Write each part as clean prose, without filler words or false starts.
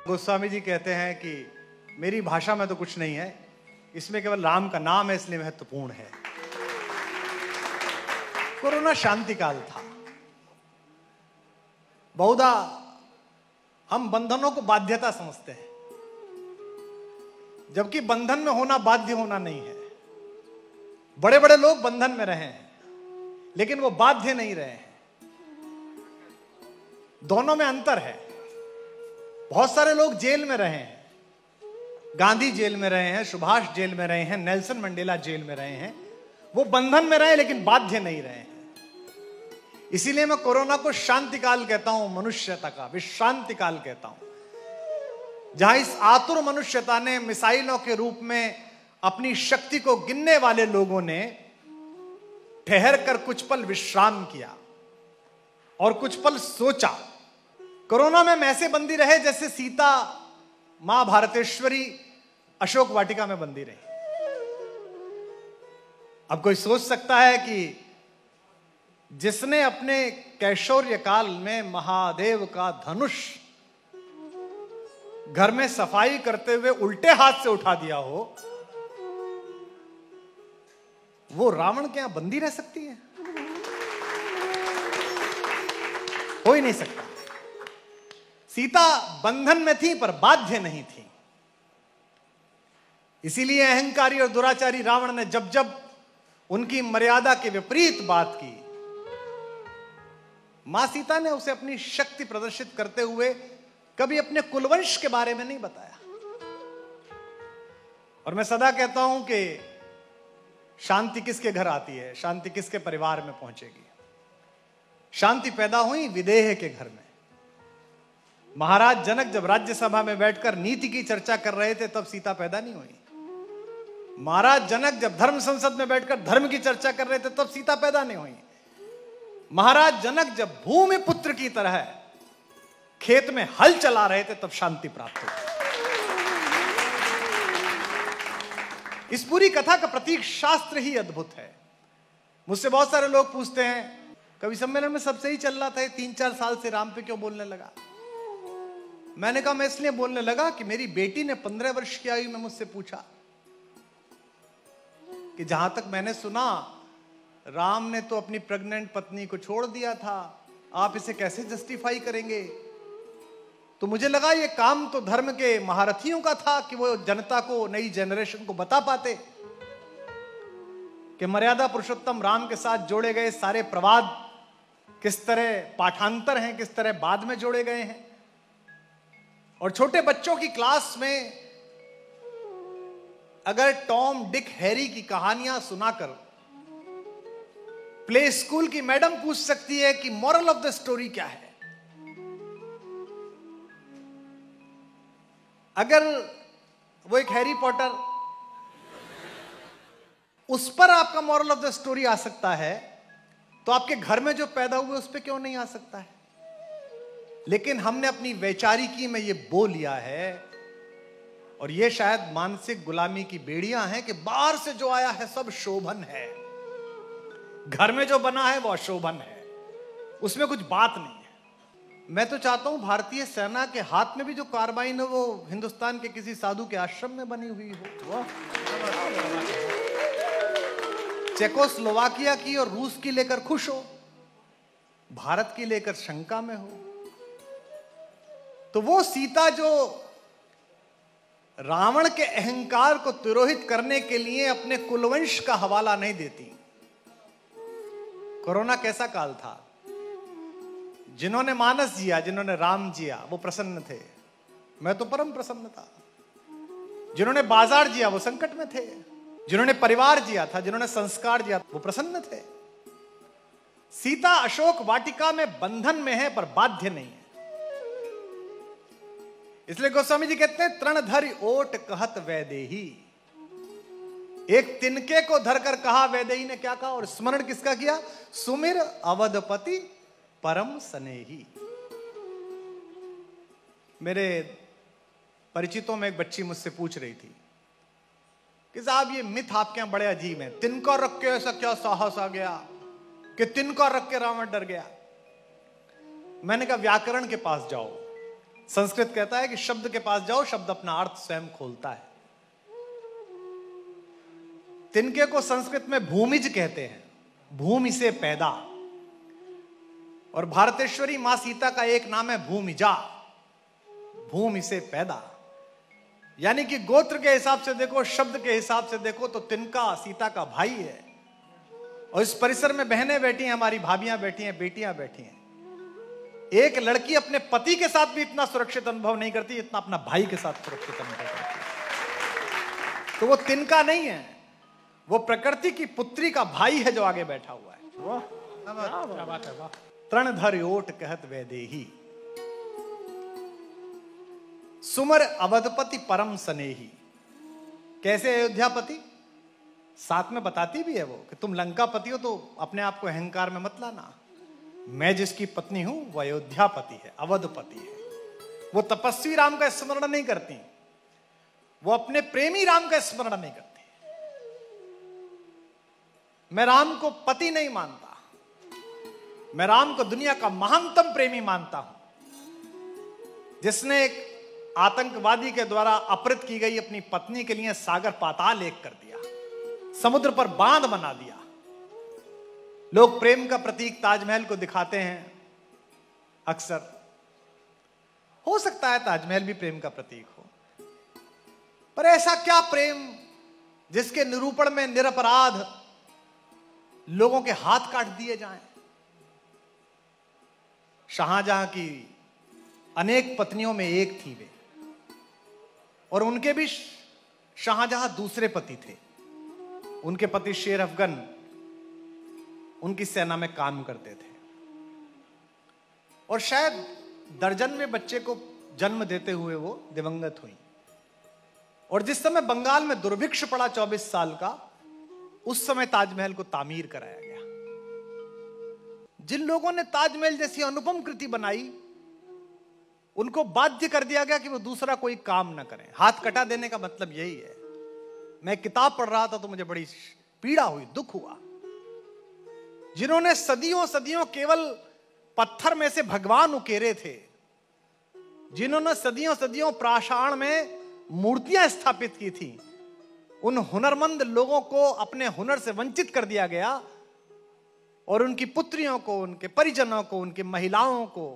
गोस्वामी जी कहते हैं कि मेरी भाषा में तो कुछ नहीं है, इसमें केवल राम का नाम है इसलिए महत्वपूर्ण है। कोरोना शांति काल था। बहुधा हम बंधनों को बाध्यता समझते हैं, जबकि बंधन में होना बाध्य होना नहीं है। बड़े बड़े लोग बंधन में रहे हैं लेकिन वो बाध्य नहीं रहे हैं, दोनों में अंतर है। बहुत सारे लोग जेल में रहे हैं, गांधी जेल में रहे हैं, सुभाष जेल में रहे हैं, नेल्सन मंडेला जेल में रहे हैं। वो बंधन में रहे लेकिन बाध्य नहीं रहे हैं। इसीलिए मैं कोरोना को शांति काल कहता हूं, मनुष्यता का विश्रांति काल कहता हूं, जहां इस आतुर मनुष्यता ने मिसाइलों के रूप में अपनी शक्ति को गिनने वाले लोगों ने ठहर कर कुछ पल विश्राम किया और कुछ पल सोचा। कोरोना में हम ऐसे बंदी रहे जैसे सीता मां भारतेश्वरी अशोक वाटिका में बंदी रही। अब कोई सोच सकता है कि जिसने अपने कैशोर्य काल में महादेव का धनुष घर में सफाई करते हुए उल्टे हाथ से उठा दिया हो, वो रावण के यहां बंदी रह सकती है? हो ही नहीं सकता। सीता बंधन में थी पर बाध्य नहीं थी। इसीलिए अहंकारी और दुराचारी रावण ने जब जब उनकी मर्यादा के विपरीत बात की, मां सीता ने उसे अपनी शक्ति प्रदर्शित करते हुए कभी अपने कुलवंश के बारे में नहीं बताया। और मैं सदा कहता हूं कि शांति किसके घर आती है, शांति किसके परिवार में पहुंचेगी। शांति पैदा हुई विदेह के घर में। महाराज जनक जब राज्यसभा में बैठकर नीति की चर्चा कर रहे थे तब सीता पैदा नहीं हुई। महाराज जनक जब धर्म संसद में बैठकर धर्म की चर्चा कर रहे थे तब सीता पैदा नहीं हुई। महाराज जनक जब भूमि पुत्र की तरह खेत में हल चला रहे थे तब शांति प्राप्त हुई। इस पूरी कथा का प्रतीक शास्त्र ही अद्भुत है। मुझसे बहुत सारे लोग पूछते हैं, कवि सम्मेलन में सबसे ही चल रहा था, 3-4 साल से राम पे क्यों बोलने लगा? मैंने कहा मैं इसलिए बोलने लगा कि मेरी बेटी ने 15 वर्ष की आयु में मुझसे पूछा कि जहां तक मैंने सुना राम ने तो अपनी प्रेग्नेंट पत्नी को छोड़ दिया था, आप इसे कैसे जस्टिफाई करेंगे? तो मुझे लगा ये काम तो धर्म के महारथियों का था कि वो जनता को, नई जनरेशन को बता पाते कि मर्यादा पुरुषोत्तम राम के साथ जोड़े गए सारे प्रवाद किस तरह पाठांतर हैं, किस तरह बाद में जोड़े गए हैं। और छोटे बच्चों की क्लास में अगर टॉम, डिक, हैरी की कहानियां सुनाकर प्ले स्कूल की मैडम पूछ सकती है कि मॉरल ऑफ द स्टोरी क्या है, अगर वो एक हैरी पॉटर, उस पर आपका मॉरल ऑफ द स्टोरी आ सकता है, तो आपके घर में जो पैदा हुए उस पर क्यों नहीं आ सकता है? लेकिन हमने अपनी वैचारिकी में ये बो लिया है, और ये शायद मानसिक गुलामी की बेड़ियां हैं कि बाहर से जो आया है सब शोभन है, घर में जो बना है वो अशोभन है, उसमें कुछ बात नहीं है। मैं तो चाहता हूं भारतीय सेना के हाथ में भी जो कार्बाइन है वो हिंदुस्तान के किसी साधु के आश्रम में बनी हुई हो। चेकोस्लोवाकिया की और रूस की लेकर खुश हो, भारत की लेकर शंका में हो। तो वो सीता जो रावण के अहंकार को तिरोहित करने के लिए अपने कुलवंश का हवाला नहीं देती। कोरोना कैसा काल था? जिन्होंने मानस जिया, जिन्होंने राम जिया वो प्रसन्न थे, मैं तो परम प्रसन्न था। जिन्होंने बाजार जिया वो संकट में थे, जिन्होंने परिवार जिया था, जिन्होंने संस्कार जिया वो प्रसन्न थे। सीता अशोक वाटिका में बंधन में है पर बाध्य नहीं है। इसलिए गोस्वामी जी कहते हैं तृणधरि ओट कहत वैदेही। एक तिनके को धरकर कहा वैदेही ने, क्या कहा और स्मरण किसका किया? सुमिर अवधपति परम स्नेही। मेरे परिचितों में एक बच्ची मुझसे पूछ रही थी कि साहब ये मिथ आपके यहां बड़े अजीब हैं, तिनका रख के ऐसा क्या साहस आ गया कि तिनका रख के रावण डर गया? मैंने कहा व्याकरण के पास जाओ, संस्कृत कहता है कि शब्द के पास जाओ, शब्द अपना अर्थ स्वयं खोलता है। तिनके को संस्कृत में भूमिज कहते हैं, भूमि से पैदा। और भारतेश्वरी मां सीता का एक नाम है भूमिजा, भूमि से पैदा। यानी कि गोत्र के हिसाब से देखो, शब्द के हिसाब से देखो तो तिनका सीता का भाई है। और इस परिसर में बहनें बैठी हैं, हमारी भाभियां बैठी हैं, बेटियां बैठी हैं। एक लड़की अपने पति के साथ भी इतना सुरक्षित अनुभव नहीं करती जितना अपना भाई के साथ सुरक्षित अनुभव करती है। तो वो तिनका नहीं है, वो प्रकृति की पुत्री का भाई है जो आगे बैठा हुआ है। क्या बात है। तृणधर ओट कहत वैदेही, सुमर अवधपति परम सनेही। कैसे अयोध्यापति? साथ में बताती भी है वो कि तुम लंकापति हो तो अपने आप को अहंकार में मत लाना। मैं जिसकी पत्नी हूं वो अयोध्यापति है, अवधपति है। वो तपस्वी राम का स्मरण नहीं करती, वो अपने प्रेमी राम का स्मरण नहीं करती। मैं राम को पति नहीं मानता, मैं राम को दुनिया का महानतम प्रेमी मानता हूं, जिसने एक आतंकवादी के द्वारा अपहृत की गई अपनी पत्नी के लिए सागर पाताल एक कर दिया, समुद्र पर बांध बना दिया। लोग प्रेम का प्रतीक ताजमहल को दिखाते हैं अक्सर। हो सकता है ताजमहल भी प्रेम का प्रतीक हो, पर ऐसा क्या प्रेम जिसके निरूपण में निरपराध लोगों के हाथ काट दिए जाएं। शाहजहां की अनेक पत्नियों में एक थी वे, और उनके भी शाहजहां दूसरे पति थे। उनके पति शेर अफगन उनकी सेना में काम करते थे, और शायद दर्जनवें बच्चे को जन्म देते हुए वो दिवंगत हुई। और जिस समय बंगाल में दुर्भिक्ष पड़ा 24 साल का, उस समय ताजमहल को तामीर कराया गया। जिन लोगों ने ताजमहल जैसी अनुपम कृति बनाई, उनको बाध्य कर दिया गया कि वो दूसरा कोई काम ना करें। हाथ कटा देने का मतलब यही है। मैं किताब पढ़ रहा था तो मुझे बड़ी पीड़ा हुई, दुख हुआ। जिन्होंने सदियों सदियों केवल पत्थर में से भगवान उकेरे थे, जिन्होंने सदियों सदियों प्राषाण में मूर्तियां स्थापित की थी, उन हुनरमंद लोगों को अपने हुनर से वंचित कर दिया गया, और उनकी पुत्रियों को, उनके परिजनों को, उनकी महिलाओं को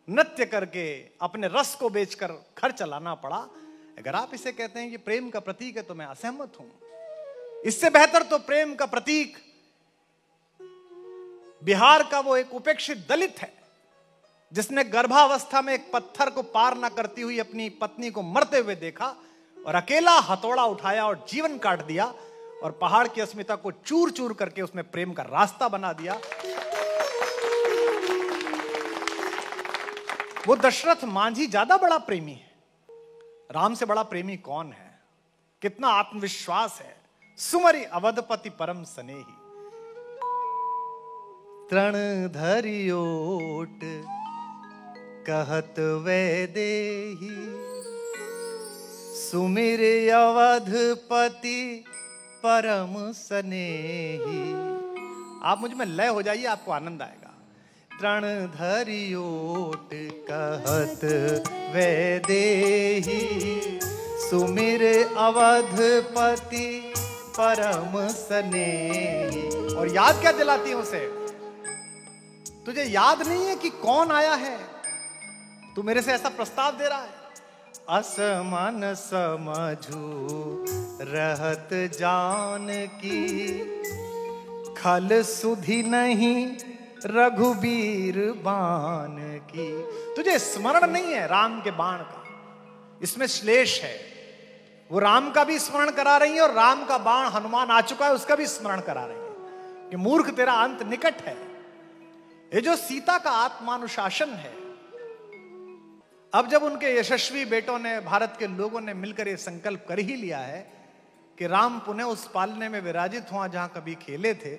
नृत्य करके अपने रस को बेचकर घर चलाना पड़ा। अगर आप इसे कहते हैं कि प्रेम का प्रतीक है तो मैं असहमत हूं। इससे बेहतर तो प्रेम का प्रतीक बिहार का वो एक उपेक्षित दलित है, जिसने गर्भावस्था में एक पत्थर को पार ना करती हुई अपनी पत्नी को मरते हुए देखा और अकेला हथौड़ा उठाया और जीवन काट दिया, और पहाड़ की अस्मिता को चूर चूर करके उसमें प्रेम का रास्ता बना दिया। वो दशरथ मांझी ज्यादा बड़ा प्रेमी है। राम से बड़ा प्रेमी कौन है? कितना आत्मविश्वास है। सुमरि अवधपति परम सनेही, तृण धरि ओट कहत वैदेही, सुमिर अवधपति परम सनेही। आप मुझ में लय हो जाइए, आपको आनंद आएगा। तृण धरि ओट कहत वैदेही, सुमिर अवधपति परम स्नेही। और याद क्या दिलाती है उसे? तुझे याद नहीं है कि कौन आया है? तू मेरे से ऐसा प्रस्ताव दे रहा है। असमन समझू रहत जान की, खल सुधि नहीं रघुबीर बाण की। तुझे स्मरण नहीं है राम के बाण का? इसमें श्लेष है। वो राम का भी स्मरण करा रही है और राम का बाण हनुमान आ चुका है उसका भी स्मरण करा रही है कि मूर्ख तेरा अंत निकट है। ये जो सीता का आत्मानुशासन है, अब जब उनके यशस्वी बेटों ने, भारत के लोगों ने मिलकर ये संकल्प कर ही लिया है कि राम पुनः उस पालने में विराजित हुआ जहां कभी खेले थे,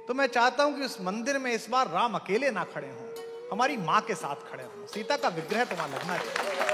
तो मैं चाहता हूं कि उस मंदिर में इस बार राम अकेले ना खड़े हों, हमारी मां के साथ खड़े हों। सीता का विग्रह तो वहां लगना चाहिए।